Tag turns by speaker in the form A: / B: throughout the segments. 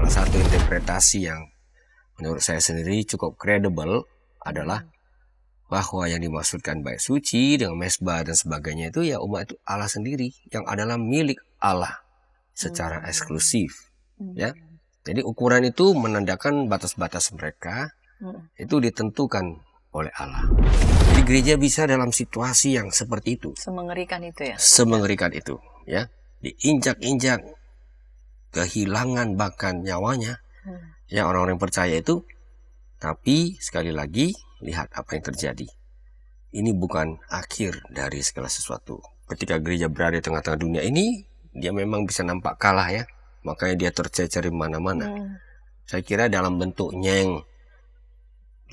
A: salah satu interpretasi yang menurut saya sendiri cukup kredibel adalah bahwa yang dimaksudkan bait suci dengan mesbah dan sebagainya itu ya umat itu Allah sendiri yang adalah milik Allah secara eksklusif, ya. Jadi ukuran itu menandakan batas-batas mereka itu ditentukan oleh Allah. Jadi gereja bisa dalam situasi yang seperti itu.
B: Semengerikan itu ya.
A: Semengerikan itu, ya. Diinjak-injak, kehilangan bahkan nyawanya. Ya, orang-orang yang percaya itu. Tapi sekali lagi lihat apa yang terjadi. Ini bukan akhir dari segala sesuatu. Ketika gereja berada di tengah-tengah dunia ini, dia memang bisa nampak kalah ya. Makanya dia tercecer di mana-mana. Saya kira dalam bentuknya yang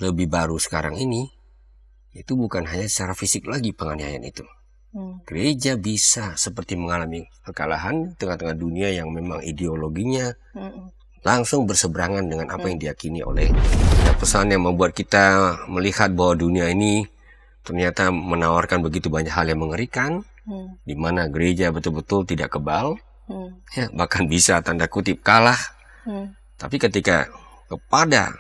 A: lebih baru sekarang ini, itu bukan hanya secara fisik lagi penganiayaan itu. Gereja bisa seperti mengalami kekalahan tengah-tengah dunia yang memang ideologinya langsung berseberangan dengan apa yang diyakini oleh pesan yang membuat kita melihat bahwa dunia ini ternyata menawarkan begitu banyak hal yang mengerikan, di mana gereja betul-betul tidak kebal, ya, bahkan bisa tanda kutip kalah. Tapi ketika kepada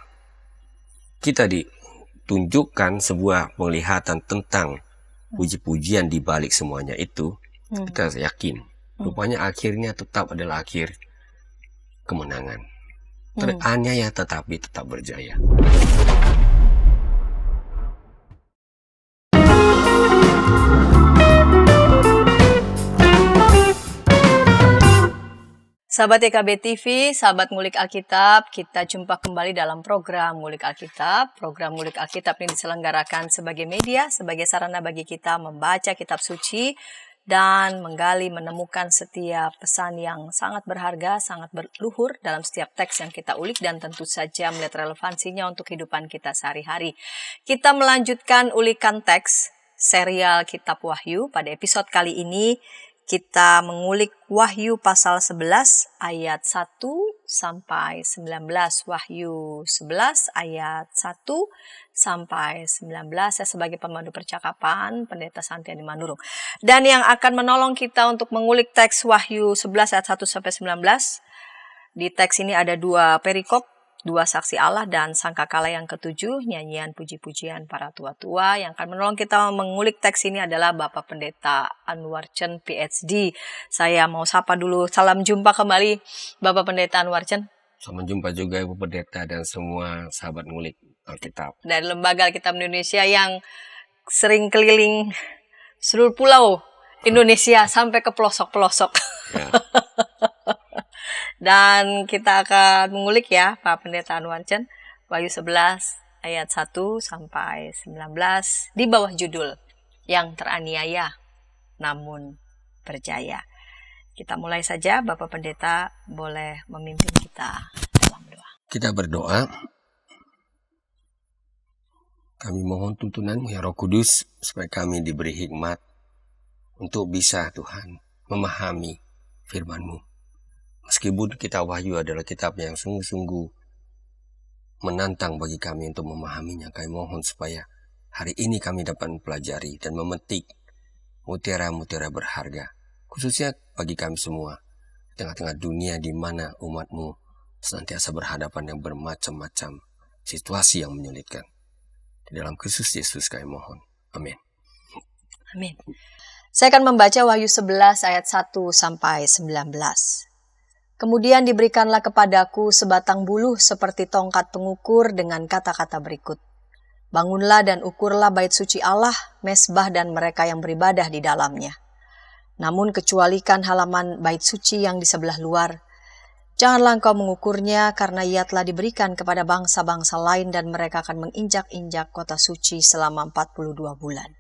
A: kita ditunjukkan sebuah penglihatan tentang puji-pujian di balik semuanya itu, kita yakin rupanya akhirnya tetap adalah akhir kemenangan. Teraniaya tetapi tetap berjaya.
B: Sahabat YKB TV, sahabat Ngulik Alkitab, kita jumpa kembali dalam program Ngulik Alkitab. Program Ngulik Alkitab ini diselenggarakan sebagai media, sebagai sarana bagi kita membaca kitab suci dan menggali, menemukan setiap pesan yang sangat berharga, sangat berluhur dalam setiap teks yang kita ulik dan tentu saja melihat relevansinya untuk kehidupan kita sehari-hari. Kita melanjutkan ulikan teks serial Kitab Wahyu. Pada episode kali ini kita mengulik Wahyu pasal 11 ayat 1 sampai 19. Wahyu 11 ayat 1 sampai 19. Saya sebagai pemandu percakapan, Pendeta Santiani Manurung. Dan yang akan menolong kita untuk mengulik teks Wahyu 11 ayat 1 sampai 19. Di teks ini ada dua perikop, dua saksi Allah dan sangkakala yang ketujuh, nyanyian puji-pujian para tua-tua. Yang akan menolong kita mengulik teks ini adalah Bapak Pendeta Anwar Chen PhD. Saya mau sapa dulu, salam jumpa kembali Bapak Pendeta Anwar Chen.
A: Selamat jumpa juga Ibu Pendeta dan semua sahabat ngulik Alkitab.
B: Dari Lembaga Alkitab Indonesia yang sering keliling seluruh pulau Indonesia sampai ke pelosok-pelosok. Ya. Dan kita akan mengulik ya Pak Pendeta Anwar Chen, Wahyu 11 ayat 1 sampai 19 di bawah judul yang teraniaya namun berjaya. Kita mulai saja, Bapak Pendeta boleh memimpin kita dalam doa.
A: Kita berdoa. Kami mohon tuntunan-Mu ya Roh Kudus supaya kami diberi hikmat untuk bisa Tuhan memahami firman-Mu. Meskipun kitab Wahyu adalah kitab yang sungguh-sungguh menantang bagi kami untuk memahaminya, kami mohon supaya hari ini kami dapat mempelajari dan memetik mutiara-mutiara berharga, khususnya bagi kami semua, di tengah-tengah dunia di mana umat-Mu senantiasa berhadapan dengan bermacam-macam situasi yang menyulitkan. Di dalam Kristus Yesus kami mohon. Amin.
B: Amin. Saya akan membaca Wahyu 11 ayat 1 sampai 19. Kemudian diberikanlah kepadaku sebatang buluh seperti tongkat pengukur dengan kata-kata berikut. Bangunlah dan ukurlah bait suci Allah, mesbah dan mereka yang beribadah di dalamnya. Namun kecualikan halaman bait suci yang di sebelah luar. Janganlah engkau mengukurnya karena ia telah diberikan kepada bangsa-bangsa lain dan mereka akan menginjak-injak kota suci selama 42 bulan.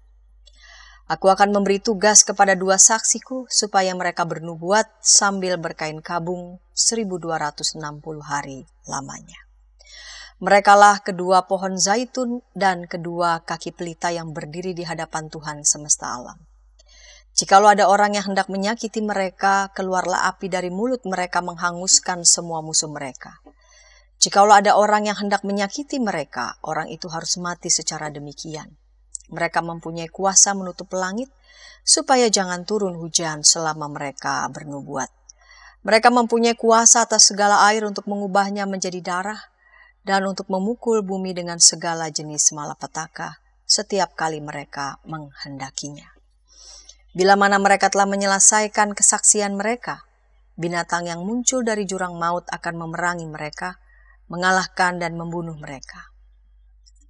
B: Aku akan memberi tugas kepada dua saksiku supaya mereka bernubuat sambil berkain kabung 1260 hari lamanya. Merekalah kedua pohon zaitun dan kedua kaki pelita yang berdiri di hadapan Tuhan semesta alam. Jikalau ada orang yang hendak menyakiti mereka, keluarlah api dari mulut mereka menghanguskan semua musuh mereka. Jikalau ada orang yang hendak menyakiti mereka, orang itu harus mati secara demikian. Mereka mempunyai kuasa menutup langit, supaya jangan turun hujan selama mereka bernubuat. Mereka mempunyai kuasa atas segala air untuk mengubahnya menjadi darah dan untuk memukul bumi dengan segala jenis malapetaka setiap kali mereka menghendakinya. Bila mana mereka telah menyelesaikan kesaksian mereka, binatang yang muncul dari jurang maut akan memerangi mereka, mengalahkan dan membunuh mereka.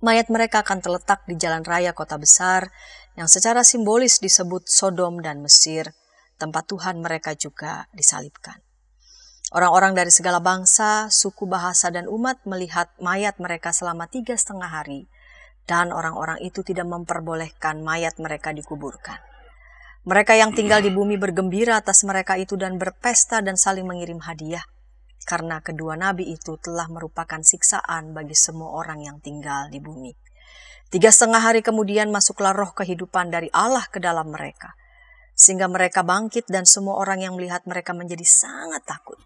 B: Mayat mereka akan terletak di jalan raya kota besar yang secara simbolis disebut Sodom dan Mesir, tempat Tuhan mereka juga disalibkan. Orang-orang dari segala bangsa, suku, bahasa, dan umat melihat mayat mereka selama 3,5 hari, dan orang-orang itu tidak memperbolehkan mayat mereka dikuburkan. Mereka yang tinggal di bumi bergembira atas mereka itu dan berpesta dan saling mengirim hadiah, karena kedua nabi itu telah merupakan siksaan bagi semua orang yang tinggal di bumi. 3,5 hari kemudian masuklah roh kehidupan dari Allah ke dalam mereka, sehingga mereka bangkit dan semua orang yang melihat mereka menjadi sangat takut.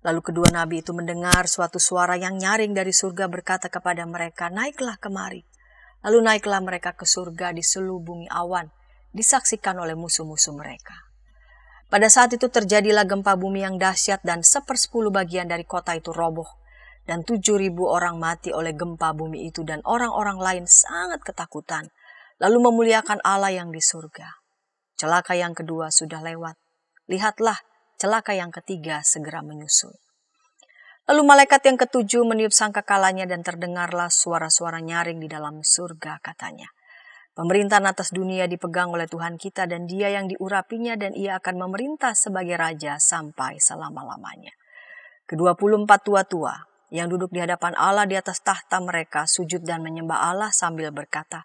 B: Lalu kedua nabi itu mendengar suatu suara yang nyaring dari surga berkata kepada mereka, "Naiklah kemari." Lalu naiklah mereka ke surga di seluruh bumi awan, disaksikan oleh musuh-musuh mereka. Pada saat itu terjadilah gempa bumi yang dahsyat dan 1/10 bagian dari kota itu roboh. Dan 7.000 orang mati oleh gempa bumi itu dan orang-orang lain sangat ketakutan. Lalu memuliakan Allah yang di surga. Celaka yang kedua sudah lewat. Lihatlah, celaka yang ketiga segera menyusul. Lalu malaikat yang ketujuh meniup sangkakalanya dan terdengarlah suara-suara nyaring di dalam surga katanya. Pemerintahan atas dunia dipegang oleh Tuhan kita dan Dia yang diurapinya dan Ia akan memerintah sebagai Raja sampai selama-lamanya. Ke-24 tua-tua yang duduk di hadapan Allah di atas tahta mereka sujud dan menyembah Allah sambil berkata,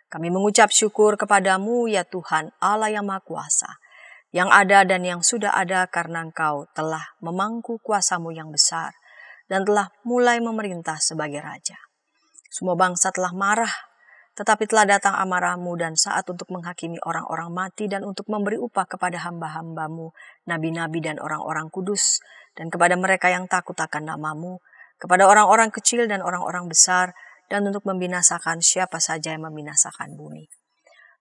B: "Kami mengucap syukur kepadamu ya Tuhan Allah yang Maha Kuasa, yang ada dan yang sudah ada karena Engkau telah memangku kuasamu yang besar dan telah mulai memerintah sebagai Raja. Semua bangsa telah marah, tetapi telah datang amarahmu dan saat untuk menghakimi orang-orang mati dan untuk memberi upah kepada hamba-hambamu, nabi-nabi dan orang-orang kudus, dan kepada mereka yang takut akan namamu, kepada orang-orang kecil dan orang-orang besar, dan untuk membinasakan siapa saja yang membinasakan bumi."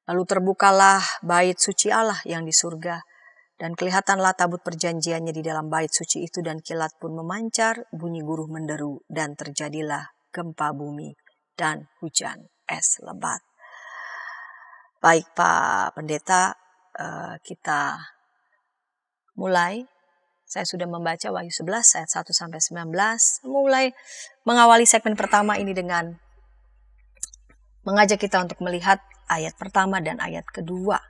B: Lalu terbukalah bait suci Allah yang di surga, dan kelihatanlah tabut perjanjiannya di dalam bait suci itu, dan kilat pun memancar, bunyi guruh menderu, dan terjadilah gempa bumi dan hujan es lebat. Baik Pak Pendeta, kita mulai. Saya sudah membaca Wahyu 11 ayat 1-19. Mulai mengawali segmen pertama ini dengan mengajak kita untuk melihat ayat pertama dan ayat kedua.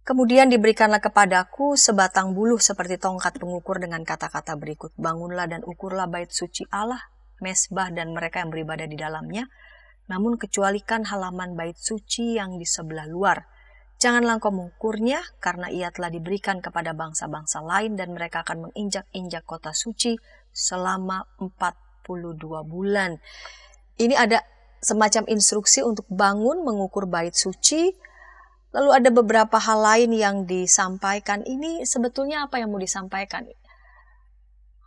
B: Kemudian diberikanlah kepadaku sebatang buluh seperti tongkat pengukur dengan kata-kata berikut, "Bangunlah dan ukurlah bait suci Allah, mesbah dan mereka yang beribadah di dalamnya. Namun kecualikan halaman bait suci yang di sebelah luar. Janganlah engkau mengukurnya, karena ia telah diberikan kepada bangsa-bangsa lain dan mereka akan menginjak-injak kota suci selama 42 bulan. Ini ada semacam instruksi untuk bangun mengukur bait suci. Lalu ada beberapa hal lain yang disampaikan. Ini sebetulnya apa yang mau disampaikan?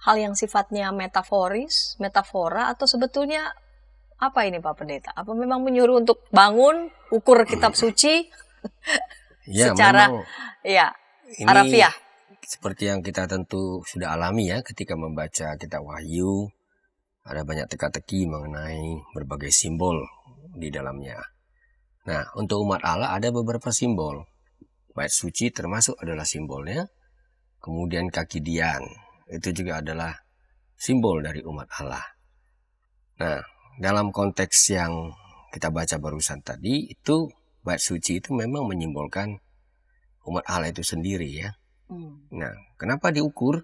B: Hal yang sifatnya metaforis, metafora, atau sebetulnya apa ini Pak Pendeta? Apa memang menyuruh untuk bangun, ukur kitab suci
A: Ya,
B: secara
A: memang ini
B: harafiah?
A: seperti yang kita tentu sudah alami ya ketika membaca kitab Wahyu. Ada banyak teka-teki mengenai berbagai simbol di dalamnya. Nah, untuk umat Allah ada beberapa simbol. Bait suci termasuk adalah simbolnya. Kemudian kaki dian, itu juga adalah simbol dari umat Allah. Nah, dalam konteks yang kita baca barusan tadi, itu bait suci itu memang menyimbolkan umat Allah itu sendiri ya. Nah, kenapa diukur?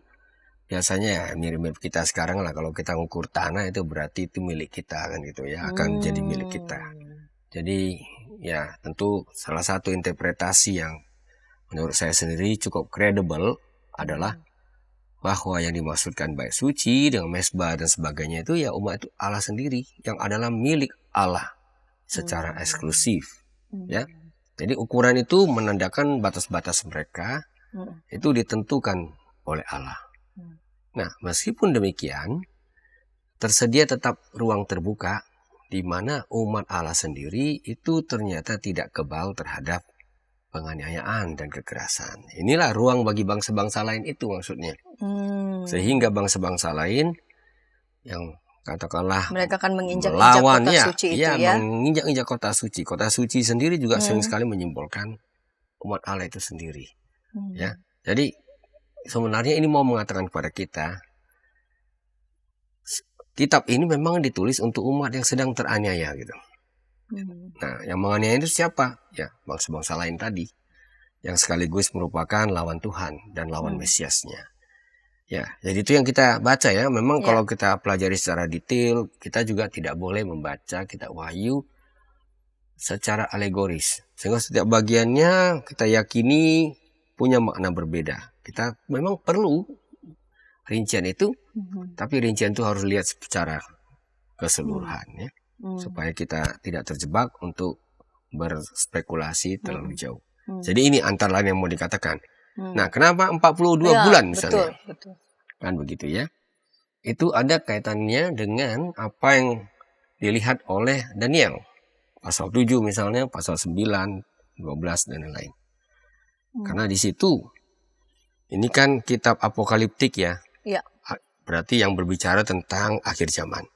A: Biasanya ya mirip-mirip kita sekarang lah, kalau kita ngukur tanah itu berarti itu milik kita kan gitu ya, akan jadi milik kita. Jadi ya tentu salah satu interpretasi yang menurut saya sendiri cukup kredibel adalah bahwa yang dimaksudkan bait suci dengan mesbah dan sebagainya itu ya umat itu Allah sendiri yang adalah milik Allah secara eksklusif ya. Jadi ukuran itu menandakan batas-batas mereka itu ditentukan oleh Allah. Nah, meskipun demikian tersedia tetap ruang terbuka di mana umat Allah sendiri itu ternyata tidak kebal terhadap penganiayaan dan kekerasan. Inilah ruang bagi bangsa-bangsa lain itu maksudnya. Sehingga bangsa-bangsa lain yang katakanlah
B: mereka akan menginjak-injak
A: melawan,
B: kota suci itu ya.
A: menginjak-injak kota suci. Kota suci sendiri juga sering sekali menyimbolkan umat Allah itu sendiri. Ya. Jadi sebenarnya ini mau mengatakan kepada kita, kitab ini memang ditulis untuk umat yang sedang teraniaya gitu. Nah, yang menganiaya itu siapa? Ya, bangsa-bangsa lain tadi, yang sekaligus merupakan lawan Tuhan dan lawan Mesiasnya. Ya, jadi itu yang kita baca ya. Memang kalau kita pelajari secara detail, kita juga tidak boleh membaca kitab Wahyu secara alegoris. Sehingga setiap bagiannya kita yakini punya makna berbeda. Kita memang perlu rincian itu, tapi rincian itu harus lihat secara keseluruhan ya. Supaya kita tidak terjebak untuk berspekulasi terlalu jauh. Jadi ini antara lain yang mau dikatakan. Nah, kenapa 42 bulan misalnya? Betul. Kan begitu ya. Itu ada kaitannya dengan apa yang dilihat oleh Daniel. Pasal 7 misalnya, pasal 9, 12 dan lain-lain. Karena di situ ini kan kitab apokaliptik ya. Berarti yang berbicara tentang akhir zaman.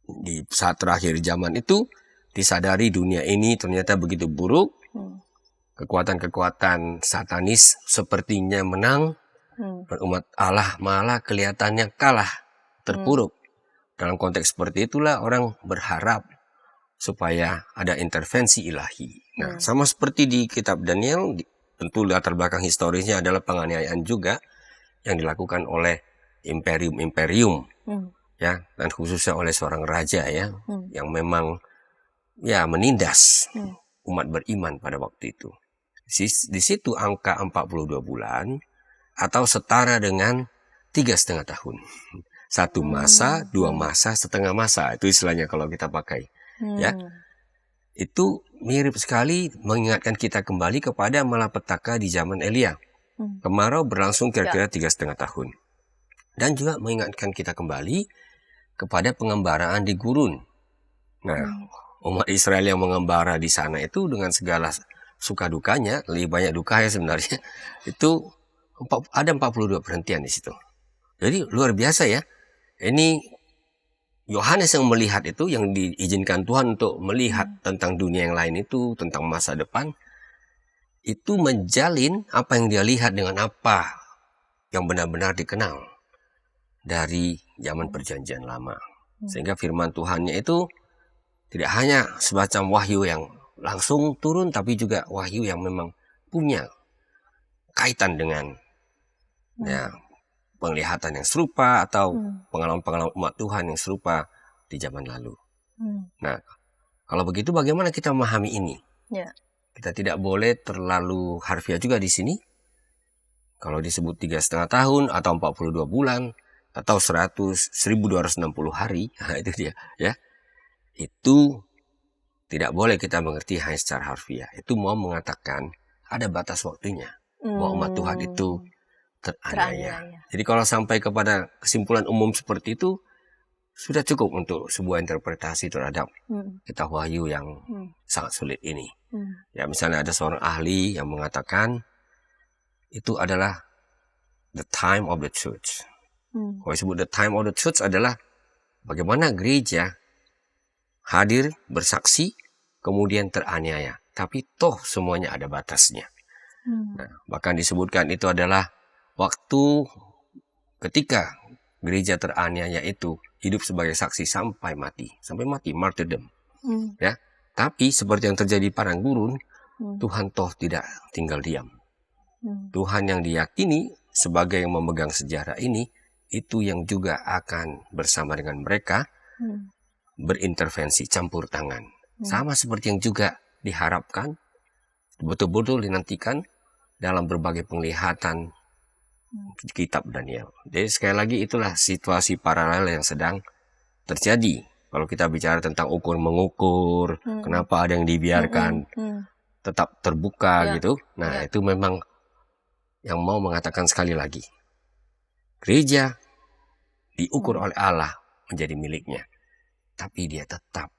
A: Di saat terakhir zaman itu disadari dunia ini ternyata begitu buruk. Kekuatan-kekuatan satanis sepertinya menang. Umat Allah malah kelihatannya kalah, terpuruk. Dalam konteks seperti itulah orang berharap supaya ada intervensi ilahi. Nah, sama seperti di kitab Daniel, tentu latar belakang historisnya adalah penganiayaan juga yang dilakukan oleh imperium-imperium. Ya, dan khususnya oleh seorang raja ya, yang memang ya menindas umat beriman pada waktu itu. Di situ angka 42 bulan atau setara dengan 3,5 tahun. 1 masa, 2 masa, setengah masa, itu istilahnya kalau kita pakai. Ya, itu mirip sekali mengingatkan kita kembali kepada malapetaka di zaman Elia. Kemarau berlangsung kira-kira 3,5 tahun. Dan juga mengingatkan kita kembali kepada pengembaraan di gurun. Nah, umat Israel yang mengembara di sana itu dengan segala suka dukanya, lebih banyak dukanya sebenarnya, itu ada 42 perhentian di situ. Jadi luar biasa ya. Ini Yohanes yang melihat itu, yang diizinkan Tuhan untuk melihat tentang dunia yang lain itu, tentang masa depan, itu menjalin apa yang dia lihat dengan apa yang benar-benar dikenal dari zaman perjanjian lama. Sehingga firman Tuhannya itu tidak hanya semacam wahyu yang langsung turun, tapi juga wahyu yang memang punya kaitan dengan ya, penglihatan yang serupa atau pengalaman-pengalaman umat Tuhan yang serupa di zaman lalu. Nah, kalau begitu bagaimana kita memahami ini? Kita tidak boleh terlalu harfiah juga di sini. Kalau disebut 3,5 tahun atau 42 bulan, atau 100, 1260 hari, nah itu dia ya. Itu tidak boleh kita mengerti hanya secara harfiah. Itu mau mengatakan ada batas waktunya bahwa umat Tuhan itu teraniaya. Jadi kalau sampai kepada kesimpulan umum seperti itu, sudah cukup untuk sebuah interpretasi terhadap kitab Wahyu yang sangat sulit ini. Ya, misalnya ada seorang ahli yang mengatakan itu adalah the time of the church. Kalau disebut the time of the church adalah bagaimana gereja hadir, bersaksi, kemudian teraniaya. Tapi toh semuanya ada batasnya. Nah, bahkan disebutkan itu adalah waktu ketika gereja teraniaya itu hidup sebagai saksi sampai mati, martyrdom. Ya, tapi seperti yang terjadi padang gurun, Tuhan toh tidak tinggal diam. Tuhan yang diyakini sebagai yang memegang sejarah ini, itu yang juga akan bersama dengan mereka berintervensi, campur tangan. Sama seperti yang juga diharapkan, betul-betul dinantikan dalam berbagai penglihatan kitab Daniel. Jadi sekali lagi itulah situasi paralel yang sedang terjadi. Kalau kita bicara tentang ukur-mengukur, kenapa ada yang dibiarkan tetap terbuka gitu. Nah, itu memang yang mau mengatakan sekali lagi. Gereja diukur oleh Allah menjadi miliknya. Tapi dia tetap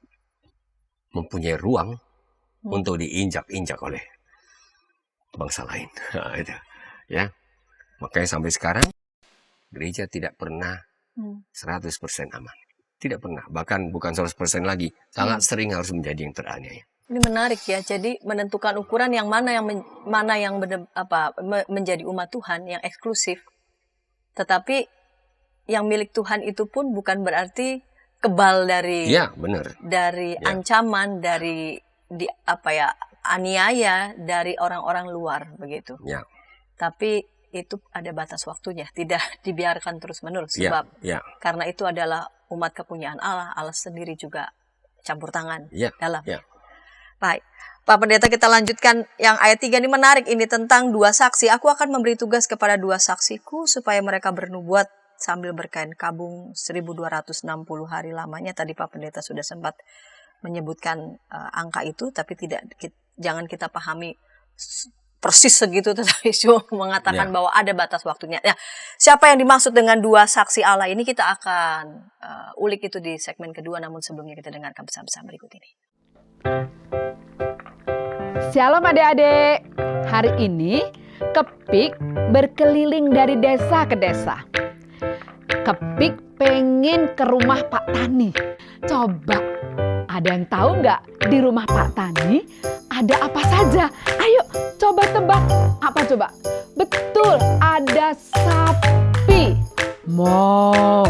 A: mempunyai ruang untuk diinjak-injak oleh bangsa lain. Itu, ya. Makanya sampai sekarang gereja tidak pernah 100% aman. Tidak pernah, bahkan bukan 100% lagi. Sangat sering harus menjadi yang teraniaya.
B: Ini menarik ya. Jadi menentukan ukuran yang mana yang menjadi umat Tuhan yang eksklusif. Tetapi yang milik Tuhan itu pun bukan berarti kebal dari
A: benar.
B: Dari ancaman, dari aniaya dari orang-orang luar begitu.
A: Ya.
B: Tapi itu ada batas waktunya, tidak dibiarkan terus-menerus sebab karena itu adalah umat kepunyaan Allah. Allah sendiri juga campur tangan dalam. Baik, Pak Pendeta, kita lanjutkan yang ayat 3 ini menarik, ini tentang 2 saksi. Aku akan memberi tugas kepada 2 saksiku supaya mereka bernubuat sambil berkain kabung 1260 hari lamanya. Tadi Pak Pendeta sudah sempat menyebutkan angka itu, tapi jangan kita pahami persis segitu, tetapi cuma mengatakan bahwa ada batas waktunya. Nah, siapa yang dimaksud dengan 2 saksi Allah ini kita akan ulik itu di segmen kedua, namun sebelumnya kita dengarkan pesan-pesan berikut ini.
C: Shalom adik-adik, hari ini Kepik berkeliling dari desa ke desa. Kepik pengen ke rumah Pak Tani. Coba, ada yang tahu nggak di rumah Pak Tani ada apa saja? Ayo coba tebak, apa coba? Betul, ada sapi. Mo.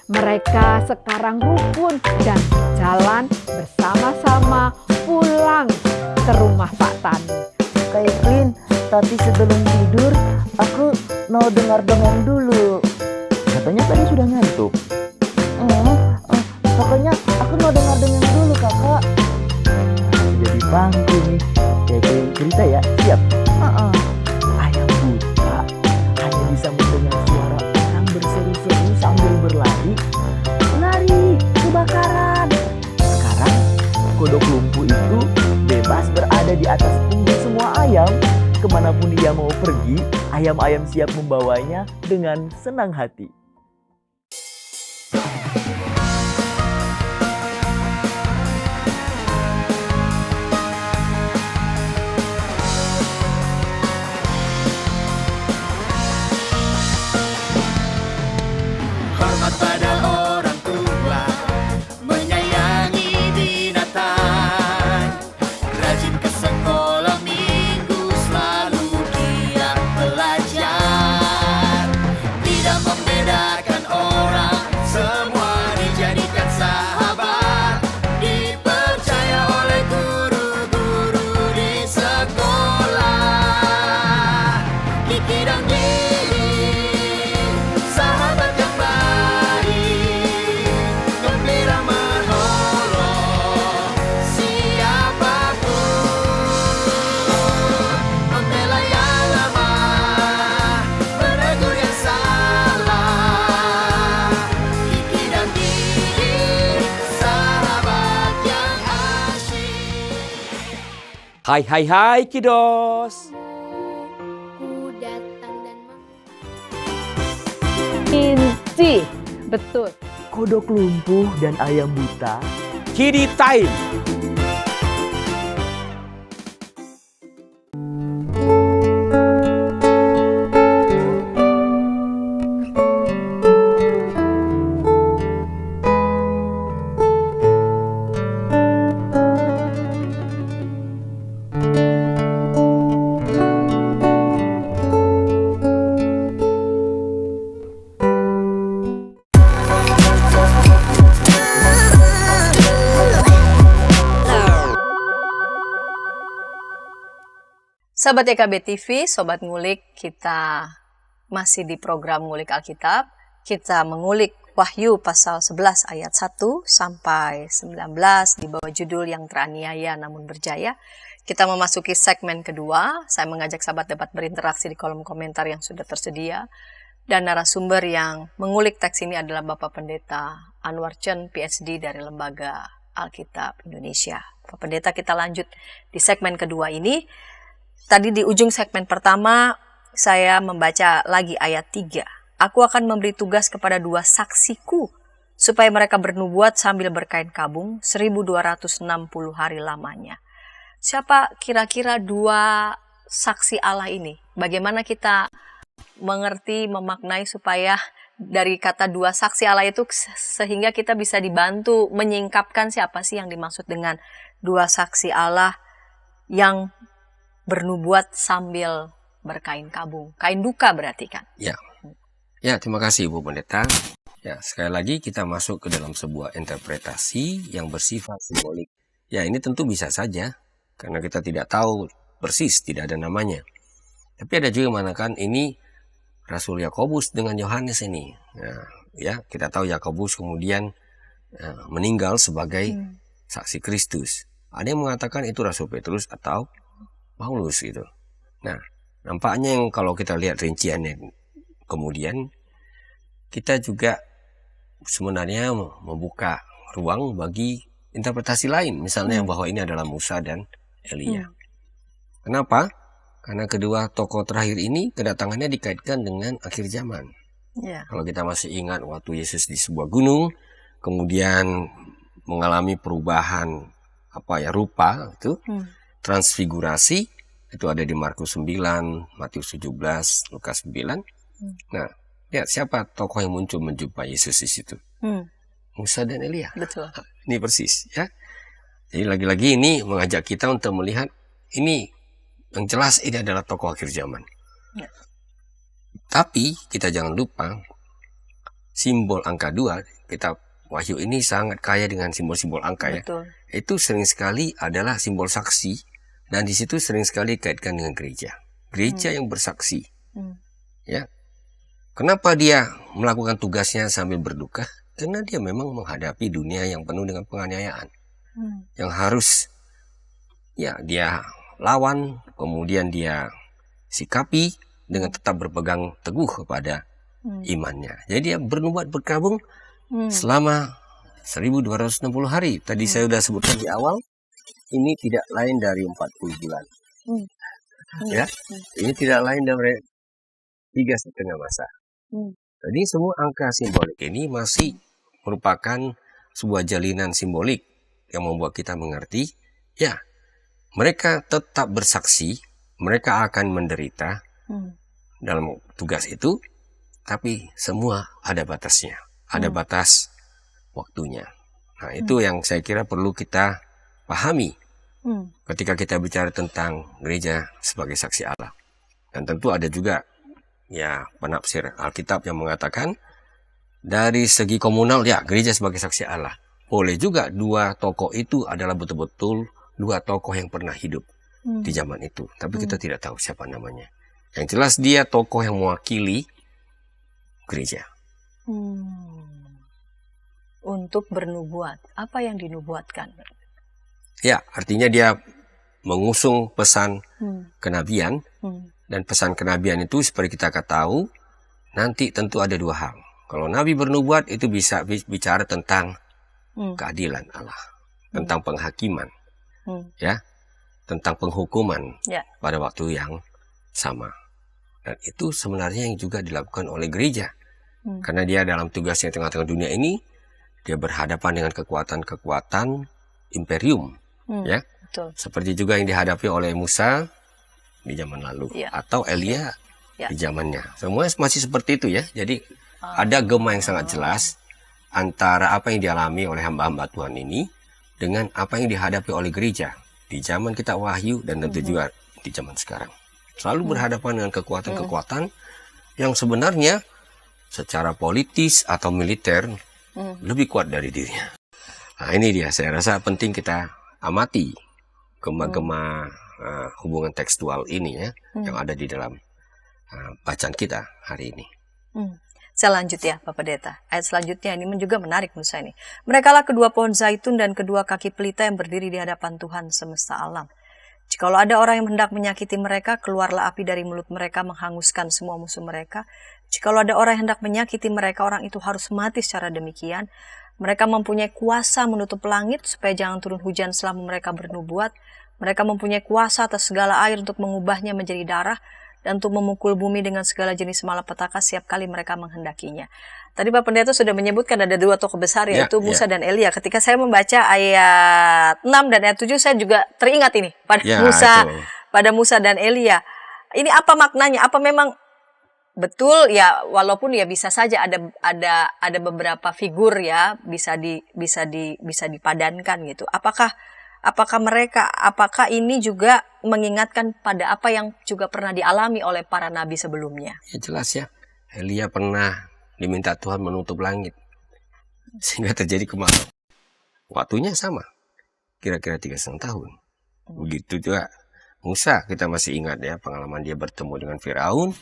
C: Mereka sekarang rukun dan jalan bersama-sama pulang ke rumah Pak Tani.
D: Kak Evelyn, tapi sebelum tidur aku mau dengar dongeng dulu.
E: Katanya tadi sudah ngantuk.
D: Pokoknya aku mau dengar dongeng dulu, kakak.
E: Jadi pangku nih. Kayak cerita ya, siap? Ayam buta hanya bisa mendengar suara orang berseru-seru sambil berlari kebakaran. Sekarang kodok lumpuh itu bebas berada di atas punggung semua ayam. Kemanapun dia mau pergi, ayam-ayam siap membawanya dengan senang hati.
F: Hormat pada orang tua, menyayangi binatang, rajin ke sekolah minggu, selalu giat belajar, tidak membedakan orang, semua dijadikan sahabat, dipercaya oleh guru-guru di sekolah. Kiki dan Gigi, sahabat yang baik, gembira menolong siapapun, membela yang lemah, menegur yang salah. Kiki dan Gigi, sahabat yang asyik.
E: Hai Kidos.
F: Ku datang dan
C: Inci, betul.
E: Kodok lumpuh dan ayam buta. Kiddy Time.
B: Sahabat YKB TV, Sobat Ngulik, kita masih di program Ngulik Alkitab. Kita mengulik Wahyu pasal 11 ayat 1 sampai 19 di bawah judul yang teraniaya namun berjaya. Kita memasuki segmen kedua. Saya mengajak sahabat dapat berinteraksi di kolom komentar yang sudah tersedia. Dan narasumber yang mengulik teks ini adalah Bapak Pendeta Anwar Chen, PhD dari Lembaga Alkitab Indonesia. Bapak Pendeta, kita lanjut di segmen kedua ini. Tadi di ujung segmen pertama, saya membaca lagi ayat 3. Aku akan memberi tugas kepada 2 saksiku, supaya mereka bernubuat sambil berkain kabung 1260 hari lamanya. Siapa kira-kira dua saksi Allah ini? Bagaimana kita mengerti, memaknai supaya dari kata dua saksi Allah itu sehingga kita bisa dibantu menyingkapkan siapa sih yang dimaksud dengan dua saksi Allah yang bernubuat sambil berkain kabung. Kain duka berarti kan?
A: Ya, terima kasih Ibu Pendeta. Ya, sekali lagi kita masuk ke dalam sebuah interpretasi yang bersifat simbolik. Ya, ini tentu bisa saja karena kita tidak tahu persis, tidak ada namanya. Tapi ada juga yang mengatakan ini Rasul Yakobus dengan Yohanes ini. Ya, kita tahu Yakobus kemudian meninggal sebagai saksi Kristus. Ada yang mengatakan itu Rasul Petrus atau Paulus gitu. Nah, nampaknya yang kalau kita lihat rinciannya kemudian kita juga sebenarnya membuka ruang bagi interpretasi lain. Misalnya bahwa ini adalah Musa dan Elia. Kenapa? Karena kedua tokoh terakhir ini kedatangannya dikaitkan dengan akhir zaman. Kalau kita masih ingat waktu Yesus di sebuah gunung, kemudian mengalami perubahan rupa itu, transfigurasi, itu ada di Markus 9, Matius 17, Lukas 9. Nah, lihat siapa tokoh yang muncul menjumpai Yesus di situ? Musa dan Elia.
B: Betul.
A: Ini persis ya. Jadi lagi-lagi ini mengajak kita untuk melihat ini yang jelas ini adalah tokoh akhir zaman.
B: Ya.
A: Tapi kita jangan lupa simbol angka 2, kitab Wahyu ini sangat kaya dengan simbol-simbol angka.
B: Betul.
A: Ya. Itu sering sekali adalah simbol saksi dan di situ sering sekali dikaitkan dengan gereja. Gereja yang bersaksi. Ya. Kenapa dia melakukan tugasnya sambil berduka? Karena dia memang menghadapi dunia yang penuh dengan penganiayaan. Yang harus dia lawan, kemudian dia sikapi dengan tetap berpegang teguh kepada imannya. Jadi dia bernubuat berkabung selama 1260 hari. Tadi saya sudah sebutkan di awal, ini tidak lain dari 40 bulan. Ya, ini tidak lain dari 3,5 masa. Jadi semua angka simbolik ini masih merupakan sebuah jalinan simbolik yang membuat kita mengerti, ya, mereka tetap bersaksi, mereka akan menderita dalam tugas itu, tapi semua ada batasnya, ada batas waktunya. Nah, itu yang saya kira perlu kita pahami ketika kita bicara tentang gereja sebagai saksi Allah. Dan tentu ada juga penafsir Alkitab yang mengatakan dari segi komunal, gereja sebagai saksi Allah. Boleh juga dua tokoh itu adalah betul-betul dua tokoh yang pernah hidup di zaman itu. Tapi kita tidak tahu siapa namanya. Yang jelas dia tokoh yang mewakili gereja.
B: Untuk bernubuat. Apa yang dinubuatkan?
A: Ya, artinya dia mengusung pesan kenabian. Dan pesan kenabian itu seperti kita tahu, nanti tentu ada dua hal. Kalau Nabi bernubuat itu bisa bicara tentang keadilan Allah, tentang penghakiman, tentang penghukuman pada waktu yang sama. Dan itu sebenarnya yang juga dilakukan oleh gereja, karena dia dalam tugasnya di tengah-tengah dunia ini, dia berhadapan dengan kekuatan-kekuatan imperium,
B: Betul.
A: seperti juga yang dihadapi oleh Musa di zaman lalu, atau Elia di zamannya. Semuanya masih seperti itu ya. Jadi ada gema yang sangat jelas antara apa yang dialami oleh hamba-hamba Tuhan ini dengan apa yang dihadapi oleh gereja di zaman kita Wahyu dan tentu juga di zaman sekarang. Selalu berhadapan dengan kekuatan-kekuatan yang sebenarnya secara politis atau militer lebih kuat dari dirinya. Nah, ini dia, saya rasa penting kita amati gema-gema hubungan tekstual ini yang ada di dalam bacaan kita hari ini.
B: Saya lanjut ya, Bapak Pendeta. Ayat selanjutnya ini juga menarik menurut saya ini. Merekalah kedua pohon zaitun dan kedua kaki pelita yang berdiri di hadapan Tuhan semesta alam. Jikalau ada orang yang hendak menyakiti mereka, keluarlah api dari mulut mereka menghanguskan semua musuh mereka. Jikalau ada orang yang hendak menyakiti mereka, orang itu harus mati secara demikian. Mereka mempunyai kuasa menutup langit supaya jangan turun hujan selama mereka bernubuat. Mereka mempunyai kuasa atas segala air untuk mengubahnya menjadi darah dan untuk memukul bumi dengan segala jenis malapetaka setiap kali mereka menghendakinya. Tadi Pak Pendeta sudah menyebutkan ada dua tokoh besar, yaitu Musa dan Elia. Ketika saya membaca ayat 6 dan ayat 7, saya juga teringat ini pada Musa dan Elia. Ini apa maknanya? Apa memang betul ya, walaupun ya bisa saja ada beberapa figur ya bisa dipadankan gitu. Apakah ini juga mengingatkan pada apa yang juga pernah dialami oleh para nabi sebelumnya?
A: Ya jelas ya. Elia pernah diminta Tuhan menutup langit sehingga terjadi kemarau. Waktunya sama, kira-kira 3,5 tahun. Begitu juga Musa, kita masih ingat ya pengalaman dia bertemu dengan Firaun.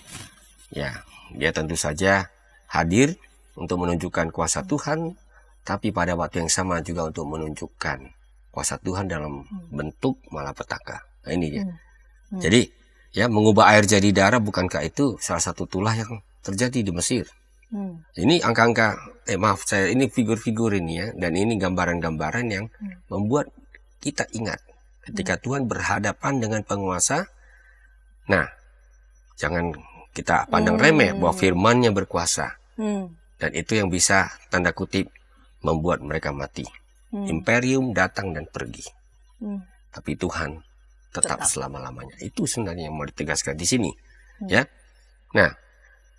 A: Ya, dia tentu saja hadir untuk menunjukkan kuasa Tuhan, tapi pada waktu yang sama juga untuk menunjukkan kuasa Tuhan dalam bentuk malapetaka. Nah, ini dia. Jadi, ya mengubah air jadi darah, bukankah itu salah satu tulah yang terjadi di Mesir? Ini angka-angka, ini figur-figur ini ya, dan ini gambaran-gambaran yang membuat kita ingat ketika Tuhan berhadapan dengan penguasa. Nah, jangan kita pandang remeh bahwa firman-Nya berkuasa. Dan itu yang bisa tanda kutip membuat mereka mati. Imperium datang dan pergi. Tapi Tuhan tetap selama-lamanya. Itu sebenarnya yang mau ditegaskan di sini. Ya. Nah,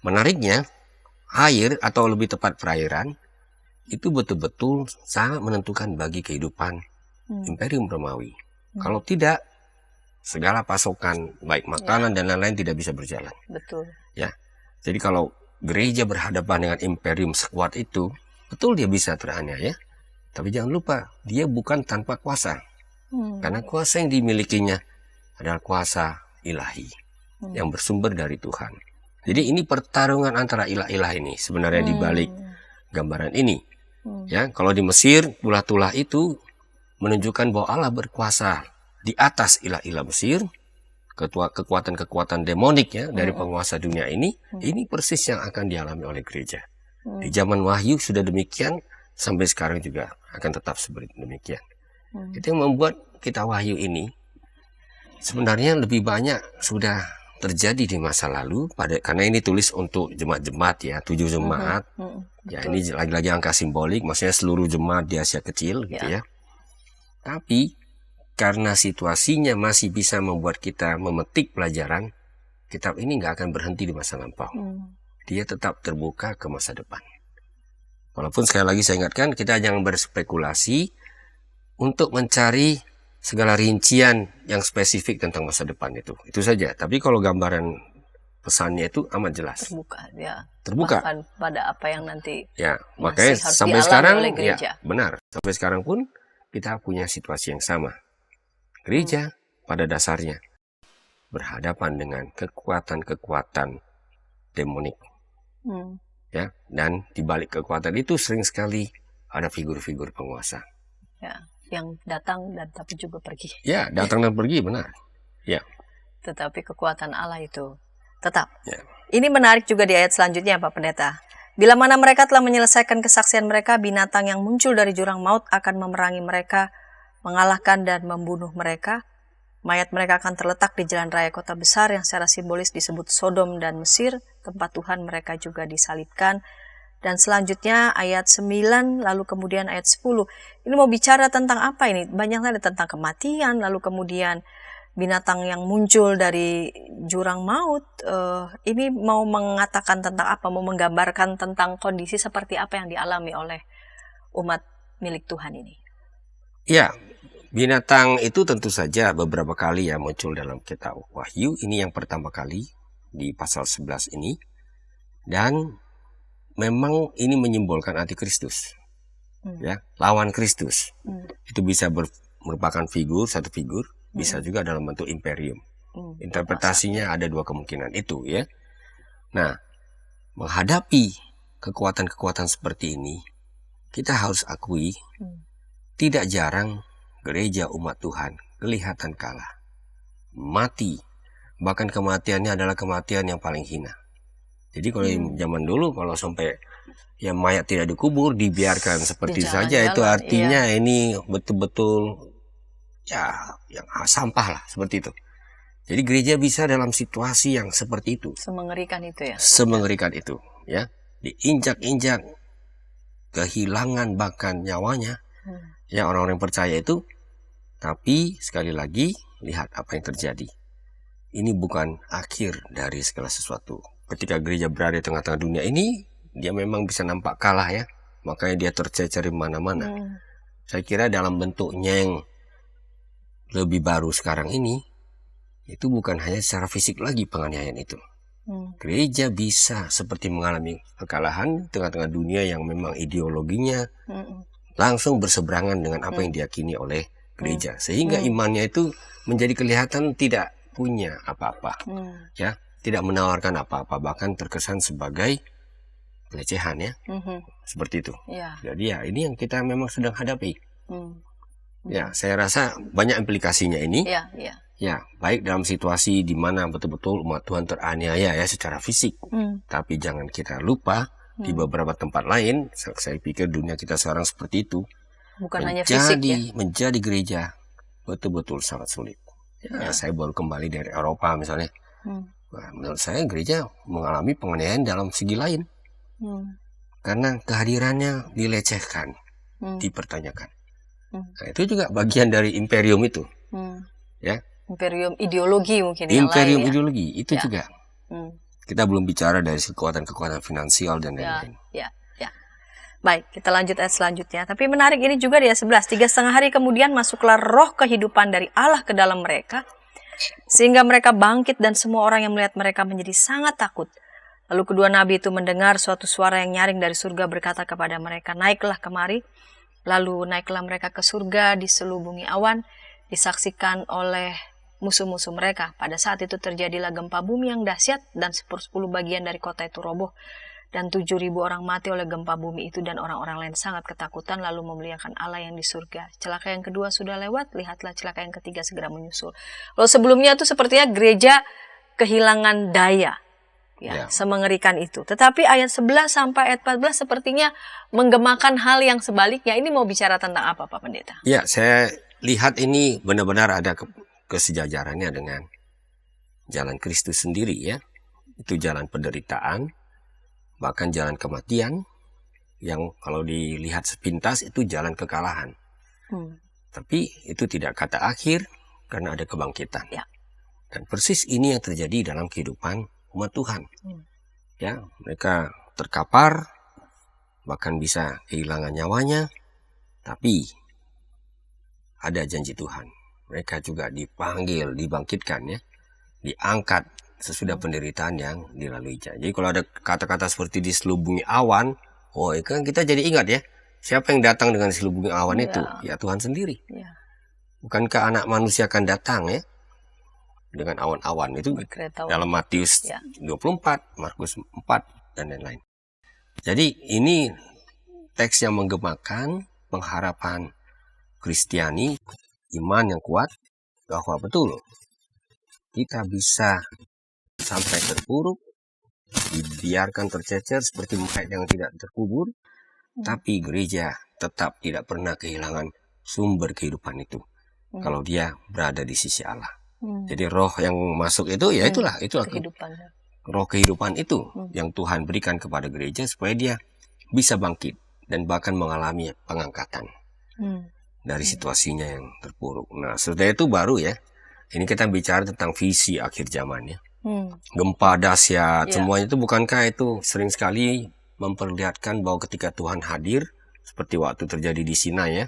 A: menariknya air atau lebih tepat perairan itu betul-betul sangat menentukan bagi kehidupan Imperium Romawi. Kalau tidak, segala pasokan baik makanan dan lain-lain tidak bisa berjalan.
B: Betul.
A: Ya. Jadi kalau gereja berhadapan dengan imperium sekuat itu, betul dia bisa teraniaya. Tapi jangan lupa, dia bukan tanpa kuasa. Karena kuasa yang dimilikinya adalah kuasa ilahi yang bersumber dari Tuhan. Jadi ini pertarungan antara ilah-ilah ini sebenarnya di balik gambaran ini. Ya, kalau di Mesir, tulah-tulah itu menunjukkan bahwa Allah berkuasa di atas ilah-ilah Mesir, kekuatan-kekuatan demonik ya dari penguasa dunia ini persis yang akan dialami oleh gereja. Di zaman Wahyu sudah demikian, sampai sekarang juga akan tetap seperti demikian. Itu yang membuat kita Wahyu ini sebenarnya lebih banyak sudah terjadi di masa lalu, karena ini tulis untuk jemaat-jemaat ya, 7 jemaat. Ya, ini lagi-lagi angka simbolik, maksudnya seluruh jemaat di Asia Kecil gitu ya. Tapi karena situasinya masih bisa membuat kita memetik pelajaran, kitab ini nggak akan berhenti di masa lampau. Dia tetap terbuka ke masa depan. Walaupun sekali lagi saya ingatkan, kita jangan berspekulasi untuk mencari segala rincian yang spesifik tentang masa depan itu. Itu saja. Tapi kalau gambaran pesannya itu amat jelas.
B: Terbuka, ya.
A: Terbuka.
B: Bahkan pada apa yang nanti
A: ya, makanya sampai sekarang, ya benar. Sampai sekarang pun kita punya situasi yang sama. Gereja pada dasarnya berhadapan dengan kekuatan-kekuatan demonik. Ya, dan di balik kekuatan itu sering sekali ada figur-figur penguasa.
B: Ya, yang datang dan tapi juga pergi.
A: Ya, datang dan pergi, benar. Ya.
B: Tetapi kekuatan Allah itu tetap.
A: Ya.
B: Ini menarik juga di ayat selanjutnya, Pak Pendeta. Bila mana mereka telah menyelesaikan kesaksian mereka, binatang yang muncul dari jurang maut akan memerangi mereka, mengalahkan dan membunuh mereka. Mayat mereka akan terletak di jalan raya kota besar yang secara simbolis disebut Sodom dan Mesir, tempat Tuhan mereka juga disalibkan. Dan selanjutnya ayat 9, lalu kemudian ayat 10. Ini mau bicara tentang apa ini? Banyak ada tentang kematian, lalu kemudian binatang yang muncul dari jurang maut. Ini mau mengatakan tentang apa? Mau menggambarkan tentang kondisi seperti apa yang dialami oleh umat milik Tuhan ini?
A: Ya, binatang itu tentu saja beberapa kali ya muncul dalam kitab Wahyu. Ini yang pertama kali di pasal 11 ini. Dan memang ini menyimbolkan antikristus. Ya, lawan Kristus. Itu bisa merupakan satu figur, bisa juga dalam bentuk imperium. Interpretasinya ada dua kemungkinan itu ya. Nah, menghadapi kekuatan-kekuatan seperti ini, kita harus akui tidak jarang gereja umat Tuhan kelihatan kalah, mati, bahkan kematiannya adalah kematian yang paling hina. Jadi kalau zaman dulu kalau sampai ya mayat tidak dikubur, dibiarkan seperti saja, itu artinya ini betul-betul ya yang sampah lah seperti itu. Jadi gereja bisa dalam situasi yang seperti itu,
B: Semengerikan itu ya.
A: semengerikan itu, ya, diinjak-injak, kehilangan bahkan nyawanya, ya orang-orang yang percaya itu. Tapi sekali lagi lihat apa yang terjadi. Ini bukan akhir dari segala sesuatu. Ketika gereja berada di tengah-tengah dunia ini, dia memang bisa nampak kalah ya, makanya dia tercecer di mana-mana. Saya kira dalam bentuknya yang lebih baru sekarang ini, itu bukan hanya secara fisik lagi penganiayaan itu. Gereja bisa seperti mengalami kekalahan tengah-tengah dunia yang memang ideologinya langsung berseberangan dengan apa yang diyakini oleh gereja, sehingga imannya itu menjadi kelihatan tidak punya apa-apa, ya, tidak menawarkan apa-apa, bahkan terkesan sebagai pelecehan ya, seperti itu.
B: Ya.
A: Jadi ya ini yang kita memang sedang hadapi. Ya, saya rasa banyak implikasinya ini.
B: Ya, ya.
A: Ya, baik dalam situasi di mana betul-betul umat Tuhan teraniaya ya secara fisik. Tapi jangan kita lupa di beberapa tempat lain, saya pikir dunia kita sekarang seperti itu.
B: Bukan hanya fisik ya.
A: Menjadi gereja betul-betul sangat sulit. Ya, saya baru kembali dari Eropa misalnya. Nah, menurut saya gereja mengalami penganiayaan dalam segi lain. Karena kehadirannya dilecehkan, dipertanyakan. Nah, itu juga bagian dari imperium itu. Ya.
B: Imperium ideologi mungkin yang
A: Imperium
B: lain ya.
A: ideologi itu
B: Ya.
A: juga.
B: Hmm.
A: Kita belum bicara dari kekuatan-kekuatan finansial dan
B: Ya,
A: lain-lain.
B: ya, ya. Baik, kita lanjut ayat selanjutnya. Tapi menarik ini juga di ayat 11. 3,5 hari kemudian masuklah roh kehidupan dari Allah ke dalam mereka, sehingga mereka bangkit dan semua orang yang melihat mereka menjadi sangat takut. Lalu kedua nabi itu mendengar suatu suara yang nyaring dari surga berkata kepada mereka, naiklah kemari. Lalu naiklah mereka ke surga, diselubungi awan, disaksikan oleh musuh-musuh mereka. Pada saat itu terjadilah gempa bumi yang dahsyat dan 1/10 bagian dari kota itu roboh. Dan 7.000 orang mati oleh gempa bumi itu dan orang-orang lain sangat ketakutan lalu memuliakan Allah yang di surga. Celaka yang kedua sudah lewat, lihatlah celaka yang ketiga segera menyusul. Lalu sebelumnya itu sepertinya gereja kehilangan daya. Ya, semengerikan itu. Tetapi ayat 11 sampai ayat 14 sepertinya menggemakan hal yang sebaliknya. Ini mau bicara tentang apa Pak Pendeta?
A: Ya, saya lihat ini benar-benar ada kesejajarannya dengan jalan Kristus sendiri ya. Itu jalan penderitaan, bahkan jalan kematian, yang kalau dilihat sepintas itu jalan kekalahan. Tapi itu tidak kata akhir, karena ada kebangkitan.
B: Ya.
A: Dan persis ini yang terjadi dalam kehidupan umat Tuhan. Ya, mereka terkapar, bahkan bisa kehilangan nyawanya, tapi ada janji Tuhan. Mereka juga dipanggil, dibangkitkan ya, diangkat sesudah penderitaan yang dilaluinya. Jadi kalau ada kata-kata seperti diselubungi awan, oh kan kita jadi ingat ya, siapa yang datang dengan diselubungi awan itu? Ya Tuhan sendiri.
B: Ya.
A: Bukankah anak manusia akan datang ya dengan awan-awan itu dalam Matius 24, Markus 4 dan lain-lain. Jadi ini teks yang menggemakan pengharapan Kristiani, iman yang kuat bahwa betul kita bisa sampai terpuruk, dibiarkan tercecer seperti mayat yang tidak terkubur, tapi gereja tetap tidak pernah kehilangan sumber kehidupan itu kalau dia berada di sisi Allah. Jadi roh yang masuk itu ya itulah
B: kehidupan.
A: Roh kehidupan itu yang Tuhan berikan kepada gereja supaya dia bisa bangkit dan bahkan mengalami pengangkatan dari situasinya yang terpuruk. Nah, setelah itu baru ya, ini kita bicara tentang visi akhir zaman ya. Gempa dahsyat, semuanya itu bukankah itu sering sekali memperlihatkan bahwa ketika Tuhan hadir, seperti waktu terjadi di Sinai ya,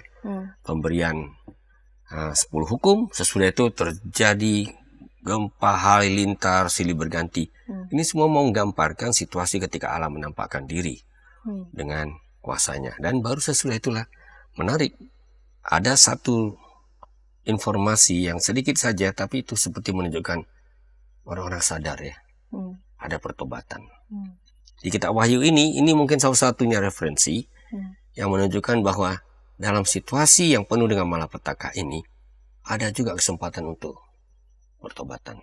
A: pemberian 10 hukum, sesudah itu terjadi gempa halilintar silih berganti. Ini semua mau menggambarkan situasi ketika Allah menampakkan diri dengan kuasanya. Dan baru sesudah itulah menarik, ada satu informasi yang sedikit saja, tapi itu seperti menunjukkan orang-orang sadar ya, ada pertobatan. Di kitab Wahyu ini mungkin salah satunya referensi yang menunjukkan bahwa dalam situasi yang penuh dengan malapetaka ini, ada juga kesempatan untuk pertobatan.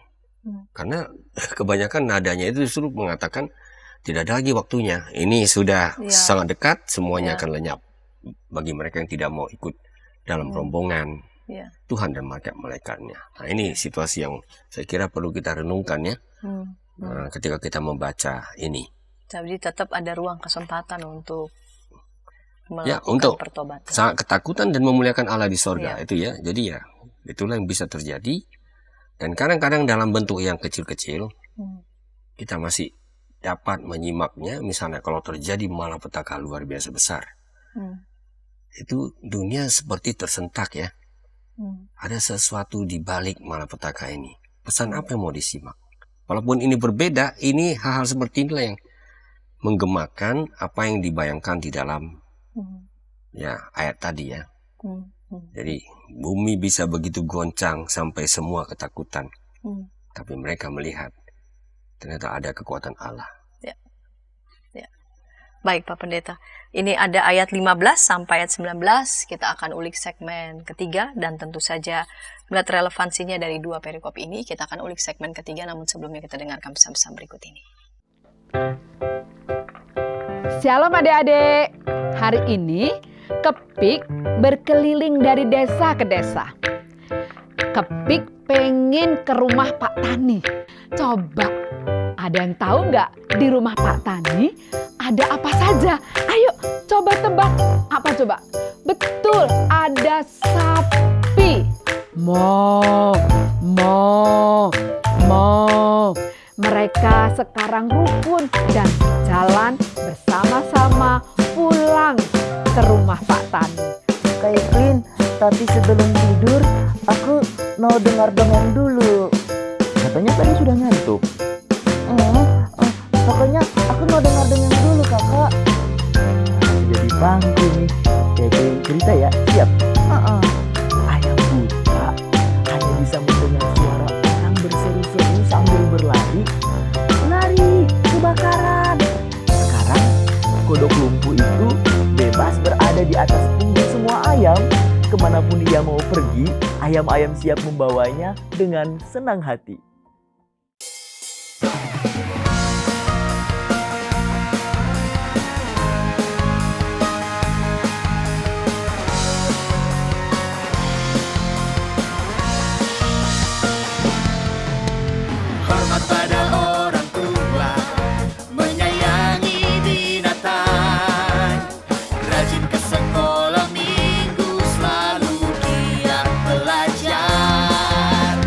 A: Karena kebanyakan nadanya itu justru mengatakan tidak ada lagi waktunya. Ini sudah sangat dekat, semuanya akan lenyap. Bagi mereka yang tidak mau ikut dalam rombongan
B: Ya.
A: Tuhan dan malaikat-malaikatnya. Nah, ini situasi yang saya kira perlu kita renungkan ya. Ketika kita membaca ini.
B: Jadi tetap ada ruang kesempatan untuk
A: Ya,
B: melakukan
A: untuk
B: pertobatan.
A: sangat ketakutan dan memuliakan Allah di sorga.
B: Iya.
A: Itu ya. Jadi ya, itulah yang bisa terjadi. Dan kadang-kadang dalam bentuk yang kecil-kecil, kita masih dapat menyimaknya. Misalnya kalau terjadi malapetaka luar biasa besar. Itu dunia seperti tersentak ya. Ada sesuatu di balik malapetaka ini. Pesan apa yang mau disimak? Walaupun ini berbeda, ini hal-hal seperti inilah yang menggemakan apa yang dibayangkan di dalam ya ayat tadi ya. Jadi bumi bisa begitu goncang sampai semua ketakutan. Tapi mereka melihat ternyata ada kekuatan Allah.
B: Baik Pak Pendeta, ini ada ayat 15 sampai ayat 19, kita akan ulik segmen ketiga dan tentu saja melihat relevansinya dari dua perikop ini, kita akan ulik segmen ketiga, namun sebelumnya kita dengarkan pesan-pesan berikut ini.
C: Shalom adik-adik, hari ini Kepik berkeliling dari desa ke desa. Kepik pengen ke rumah Pak Tani. Coba, ada yang tahu nggak di rumah Pak Tani ada apa saja? Ayo coba tebak. Apa coba? Betul, ada sapi. Mo. Mereka sekarang rukun dan jalan bersama-sama pulang ke rumah Pak Tani.
D: Kak Evelyn, tapi sebelum tidur aku mau dengar dongeng dulu.
E: Katanya tadi sudah ngantuk.
D: Pokoknya aku mau dengar dongeng dulu kakak.
E: Jadi panggung nih. Kayak cerita ya, siap? Ayam buta hanya bisa mendengar suara orang berseru-seru sambil berlari. Lari, kebakaran. Sekarang kodok lumpuh itu bebas berada di atas punggung semua ayam. Kemanapun dia mau pergi, ayam-ayam siap membawanya dengan senang hati.
F: Hormat pada orang tua, menyayangi binatang, rajin ke sekolah minggu, selalu giat belajar,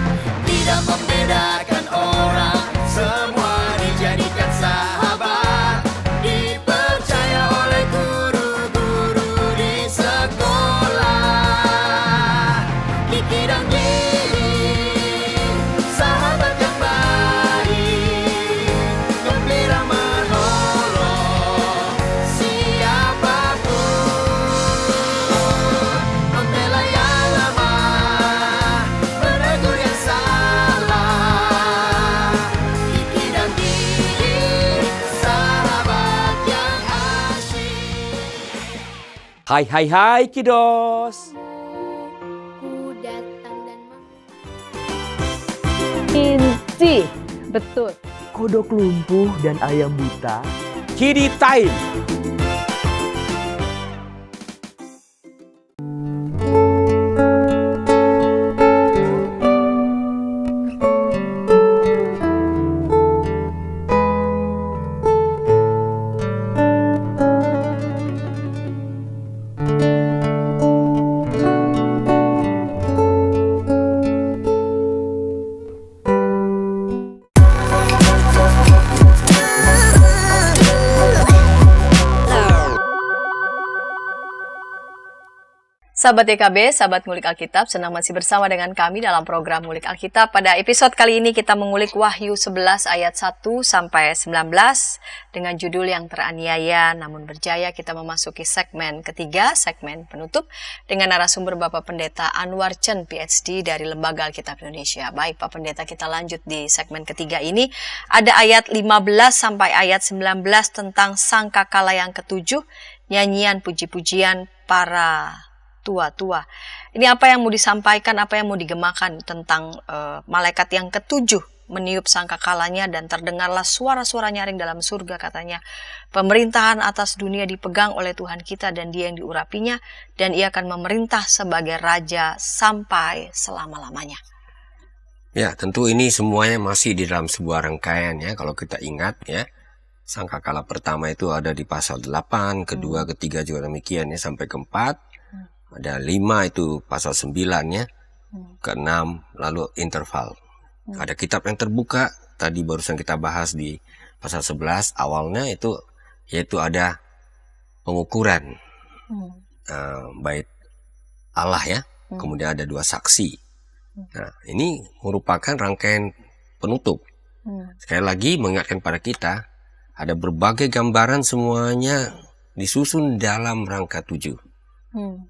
F: tidak membedakan orang, semua dijadikan sahabat, dipercaya oleh guru-guru di sekolah. Kiki dan Gigi, sahabat yang baik, gembira menolong siapapun, membela yang lemah, menegur yang salah. Kiki dan Gigi, sahabat yang asyik.
E: Hai Kidos.
F: Ku datang dan
C: Inci, betul.
E: Kodok lumpuh dan ayam buta.
G: Kiddy Time.
B: Sahabat DKB, sahabat ngulik Alkitab, senang masih bersama dengan kami dalam program Ngulik Alkitab. Pada episode kali ini kita mengulik Wahyu 11 ayat 1 sampai 19 dengan judul yang teraniaya namun berjaya. Kita memasuki segmen ketiga, segmen penutup dengan narasumber Bapak Pendeta Anwar Chen, PhD dari Lembaga Alkitab Indonesia. Baik Pak Pendeta, kita lanjut di segmen ketiga ini. Ada ayat 15 sampai ayat 19 tentang sangkakala yang ketujuh, nyanyian puji-pujian para tua-tua. Ini apa yang mau disampaikan, apa yang mau digemakan tentang malaikat yang ketujuh meniup sangkakalanya dan terdengarlah suara-suara nyaring dalam surga katanya, pemerintahan atas dunia dipegang oleh Tuhan kita dan Dia yang diurapinya, dan Ia akan memerintah sebagai raja sampai selama-lamanya.
A: Ya, tentu ini semuanya masih di dalam sebuah rangkaian ya. Kalau kita ingat ya, sangkakala pertama itu ada di pasal 8, kedua, ketiga juga demikian ya, sampai keempat. Ada 5 itu pasal 9 ya, ke-6 lalu interval. Ada kitab yang terbuka, tadi barusan kita bahas di pasal 11 awalnya itu, yaitu ada pengukuran bait Allah ya, kemudian ada 2 saksi. Nah, ini merupakan rangkaian penutup. Sekali lagi mengingatkan pada kita, ada berbagai gambaran semuanya disusun dalam rangka 7.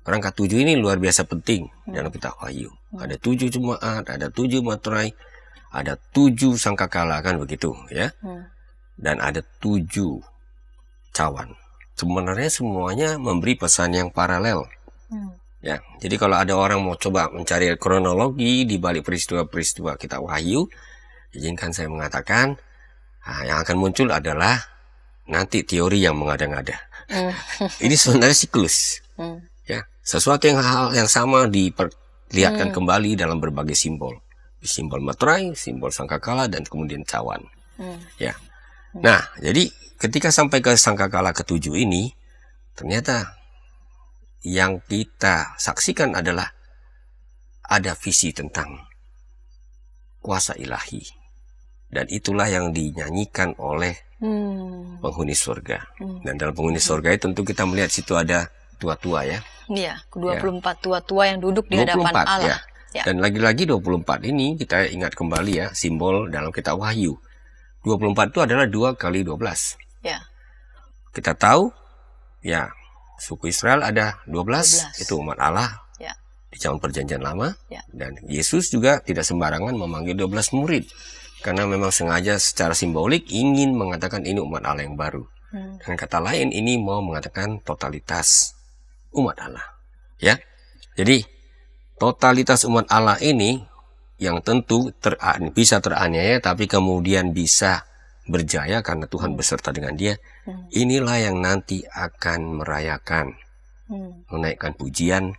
A: Rangka 7 ini luar biasa penting dalam kitab Wahyu. Ada 7 jemaat, ada 7 materai, ada 7 sangkakala kan begitu ya. Dan ada 7 cawan. Sebenarnya semuanya memberi pesan yang paralel. Ya, jadi kalau ada orang mau coba mencari kronologi di balik peristiwa-peristiwa kitab Wahyu, izinkan saya mengatakan, yang akan muncul adalah nanti teori yang mengada-ngada. Ini sebenarnya siklus. Ya, sesuatu hal yang sama diperlihatkan kembali dalam berbagai simbol. Simbol materai, simbol sangkakala, dan kemudian cawan. Ya. Nah, jadi ketika sampai ke sangkakala ke-7 ini, ternyata yang kita saksikan adalah ada visi tentang kuasa ilahi. Dan itulah yang dinyanyikan oleh penghuni surga. Dan dalam penghuni surga itu tentu kita melihat situ ada tua-tua ya.
B: Iya, 24 tua-tua yang duduk di hadapan Allah.
A: Ya. Dan lagi-lagi 24 ini kita ingat kembali ya, simbol dalam kitab Wahyu. 24 itu adalah 2 kali 12.
B: Ya.
A: Kita tahu ya, suku Israel ada 12. Itu umat Allah
B: ya.
A: Di zaman perjanjian lama
B: ya.
A: Dan Yesus juga tidak sembarangan memanggil 12 murid, karena memang sengaja secara simbolik ingin mengatakan ini umat Allah yang baru. Dengan kata lain, ini mau mengatakan totalitas umat Allah. Ya, jadi totalitas umat Allah ini yang tentu bisa teraniaya, tapi kemudian bisa berjaya karena Tuhan beserta dengan dia. Inilah yang nanti akan merayakan, menaikkan pujian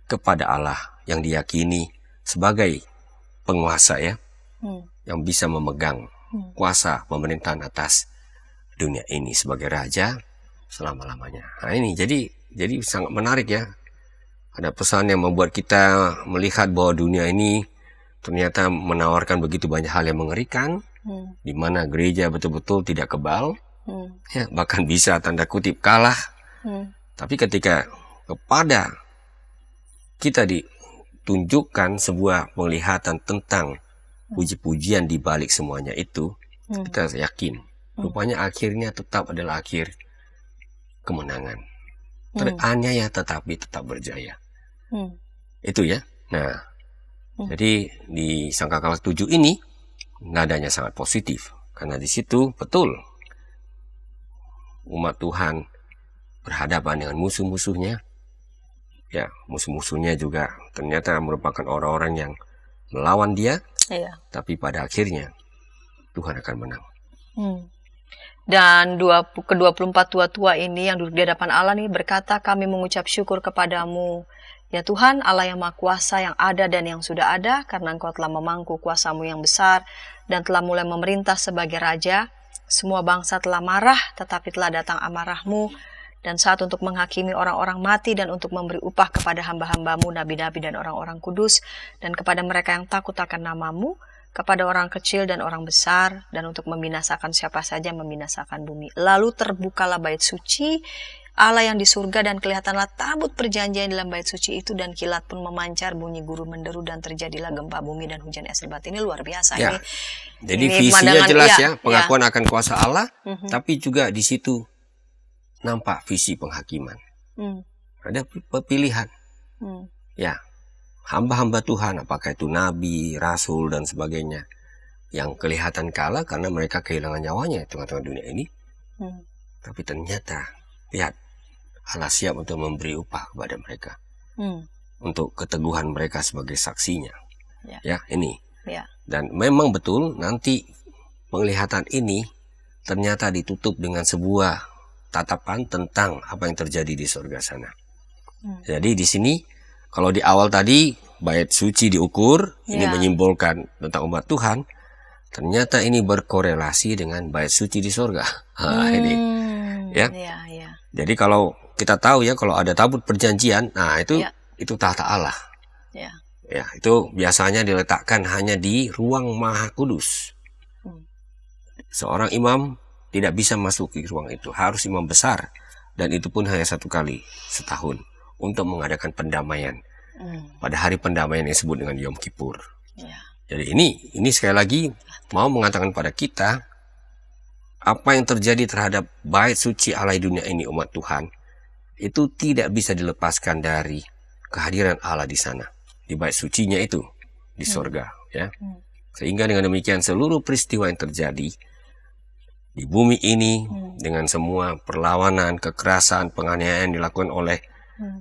A: kepada Allah yang diyakini sebagai penguasa ya, yang bisa memegang kuasa pemerintahan atas dunia ini sebagai raja selama-lamanya. Nah ini jadi sangat menarik ya. Ada pesan yang membuat kita melihat bahwa dunia ini ternyata menawarkan begitu banyak hal yang mengerikan, di mana gereja betul-betul tidak kebal, ya, bahkan bisa tanda kutip kalah. Tapi ketika kepada kita ditunjukkan sebuah penglihatan tentang puji-pujian di balik semuanya itu, kita yakin rupanya akhirnya tetap adalah akhir kemenangan. Teraniaya tetapi tetap berjaya. Itu ya. Nah, jadi di sangkakala 7 ini nadanya sangat positif, karena di situ betul umat Tuhan berhadapan dengan musuh-musuhnya. Ya, musuh-musuhnya juga ternyata merupakan orang-orang yang melawan dia.
B: Iya.
A: Tapi pada akhirnya Tuhan akan menang.
B: Dan ke-24 tua-tua ini yang duduk di hadapan Allah nih berkata, kami mengucap syukur kepadamu, ya Tuhan Allah yang Maha Kuasa, yang ada dan yang sudah ada, karena Engkau telah memangku kuasamu yang besar dan telah mulai memerintah sebagai Raja. Semua bangsa telah marah, tetapi telah datang amarahmu, dan saat untuk menghakimi orang-orang mati dan untuk memberi upah kepada hamba-hambamu, nabi-nabi dan orang-orang kudus, dan kepada mereka yang takut akan namamu, kepada orang kecil dan orang besar, dan untuk membinasakan siapa saja membinasakan bumi. Lalu terbukalah bait suci Allah yang di surga, dan kelihatanlah tabut perjanjian dalam bait suci itu, dan kilat pun memancar, bunyi guru menderu, dan terjadilah gempa bumi dan hujan es lebat. Ini luar biasa
A: ya.
B: Ini.
A: Jadi
B: Ini
A: visinya jelas ya, pengakuan
B: ya.
A: akan kuasa Allah, tapi juga di situ nampak visi penghakiman. Ada pilihan. Ya. Hamba-hamba Tuhan, apakah itu nabi, rasul, dan sebagainya, yang kelihatan kalah karena mereka kehilangan nyawanya di tengah-tengah dunia ini. Tapi ternyata, lihat, Allah siap untuk memberi upah kepada mereka. Untuk keteguhan mereka sebagai saksinya. Ya, ini. Dan memang betul nanti penglihatan ini ternyata ditutup dengan sebuah tatapan tentang apa yang terjadi di surga sana. Jadi di sini kalau di awal tadi bait suci diukur, ini menyimbolkan tentang umat Tuhan. Ternyata ini berkorelasi dengan bait suci di surga. Ini ya. Jadi kalau kita tahu ya, kalau ada tabut perjanjian, nah itu tahta Allah. Ya, itu biasanya diletakkan hanya di ruang Maha Kudus. Seorang imam tidak bisa masuk ke ruang itu, harus imam besar, dan itu pun hanya 1 kali setahun untuk mengadakan pendamaian pada hari pendamaian yang disebut dengan Yom Kippur. Jadi ini sekali lagi mau mengatakan pada kita apa yang terjadi terhadap bait suci Allah dunia ini, umat Tuhan, itu tidak bisa dilepaskan dari kehadiran Allah di sana, di bait sucinya itu di surga, ya. Sehingga dengan demikian seluruh peristiwa yang terjadi di bumi ini dengan semua perlawanan, kekerasan, penganiayaan dilakukan oleh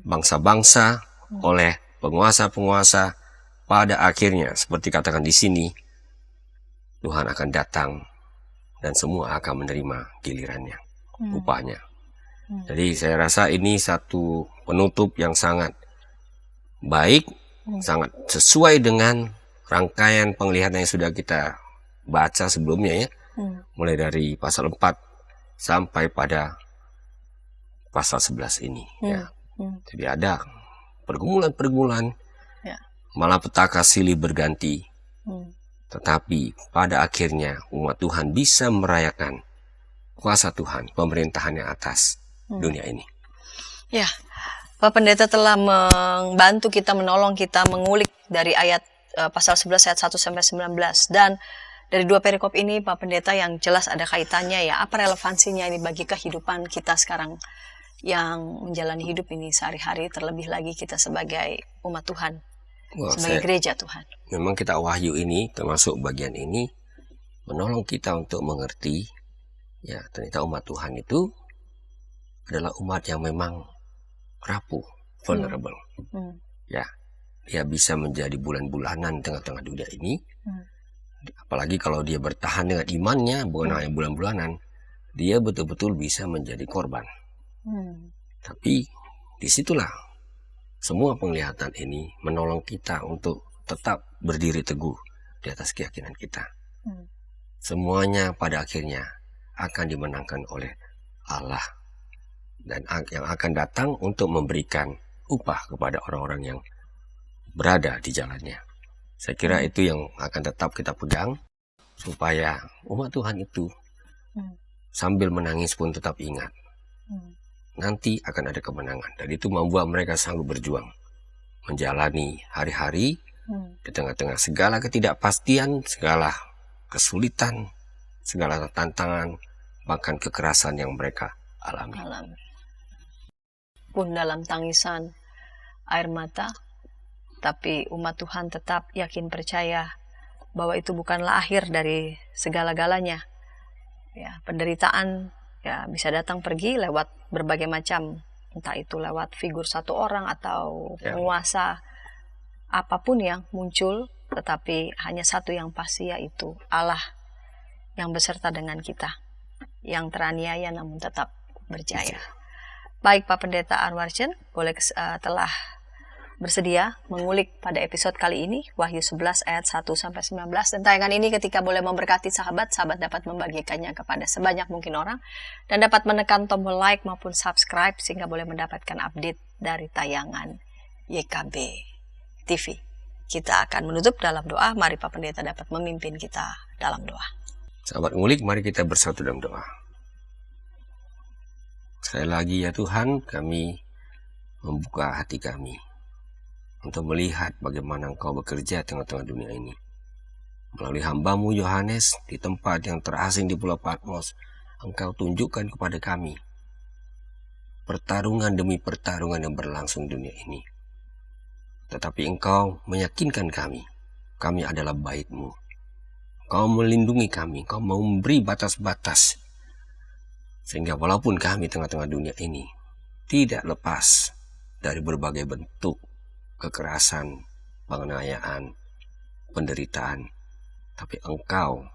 A: bangsa-bangsa, oleh penguasa-penguasa, pada akhirnya seperti katakan di sini, Tuhan akan datang dan semua akan menerima gilirannya, upahnya. Jadi saya rasa ini satu penutup yang sangat baik, sangat sesuai dengan rangkaian penglihatan yang sudah kita baca sebelumnya ya. Mulai dari pasal 4 sampai pada pasal 11 ini ya. Jadi ada pergumulan-pergumulan, malapetaka silih berganti, tetapi pada akhirnya umat Tuhan bisa merayakan kuasa Tuhan, pemerintahannya atas dunia ini.
B: Ya, Pak Pendeta telah membantu kita, menolong kita mengulik dari ayat pasal 11 ayat 1 sampai 19, dan dari 2 perikop ini Pak Pendeta yang jelas ada kaitannya ya. Apa relevansinya ini bagi kehidupan kita sekarang yang menjalani hidup ini sehari-hari, terlebih lagi kita sebagai umat Tuhan, sebagai gereja Tuhan.
A: Memang kita Wahyu ini termasuk bagian ini menolong kita untuk mengerti ya, ternyata umat Tuhan itu adalah umat yang memang rapuh, vulnerable. Ya, dia bisa menjadi bulan-bulanan tengah-tengah dunia ini. Apalagi kalau dia bertahan dengan imannya, bukan hanya bulan-bulanan, dia betul-betul bisa menjadi korban. Tapi disitulah semua penglihatan ini menolong kita untuk tetap berdiri teguh di atas keyakinan kita. Semuanya pada akhirnya akan dimenangkan oleh Allah, dan yang akan datang untuk memberikan upah kepada orang-orang yang berada di jalannya. Saya kira itu yang akan tetap kita pegang, supaya umat Tuhan itu sambil menangis pun tetap ingat nanti akan ada kemenangan. Dan itu membuat mereka sanggup berjuang menjalani hari-hari di tengah-tengah segala ketidakpastian, segala kesulitan, segala tantangan, bahkan kekerasan yang mereka alami.
B: Pun dalam tangisan air mata, tapi umat Tuhan tetap yakin percaya bahwa itu bukanlah akhir dari segala-galanya. Ya, penderitaan ya bisa datang pergi lewat berbagai macam, entah itu lewat figur satu orang atau penguasa, apapun yang muncul, tetapi hanya satu yang pasti, yaitu Allah yang beserta dengan kita, yang teraniaya namun tetap berjaya. Baik Pak Pendeta Anwarchen, boleh telah bersedia mengulik pada episode kali ini Wahyu 11 ayat 1 sampai 19, dan tayangan ini ketika boleh memberkati sahabat dapat membagikannya kepada sebanyak mungkin orang, dan dapat menekan tombol like maupun subscribe sehingga boleh mendapatkan update dari tayangan YKB TV. Kita akan menutup dalam doa. Mari Pak Pendeta dapat memimpin kita dalam doa.
A: Sahabat ngulik, mari kita bersatu dalam doa. Sekali lagi ya Tuhan, kami membuka hati kami untuk melihat bagaimana Engkau bekerja tengah-tengah dunia ini. Melalui hamba-Mu Yohanes di tempat yang terasing di Pulau Patmos, Engkau tunjukkan kepada kami pertarungan demi pertarungan yang berlangsung dunia ini. Tetapi Engkau meyakinkan kami adalah bait-Mu. Engkau melindungi kami, Engkau memberi batas-batas, sehingga walaupun kami tengah-tengah dunia ini tidak lepas dari berbagai bentuk kekerasan, penganiayaan, penderitaan, tapi Engkau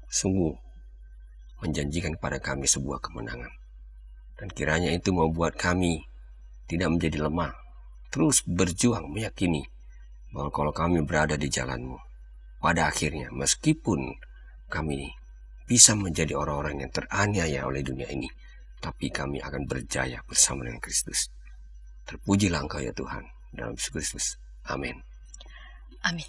A: sungguh menjanjikan kepada kami sebuah kemenangan. Dan kiranya itu membuat kami tidak menjadi lemah, terus berjuang meyakini bahwa kalau kami berada di jalan-Mu, pada akhirnya meskipun kami bisa menjadi orang-orang yang teraniaya oleh dunia ini, tapi kami akan berjaya bersama dengan Kristus. Terpujilah Engkau ya Tuhan, dalam Yesus Kristus. Amin.
B: Amin.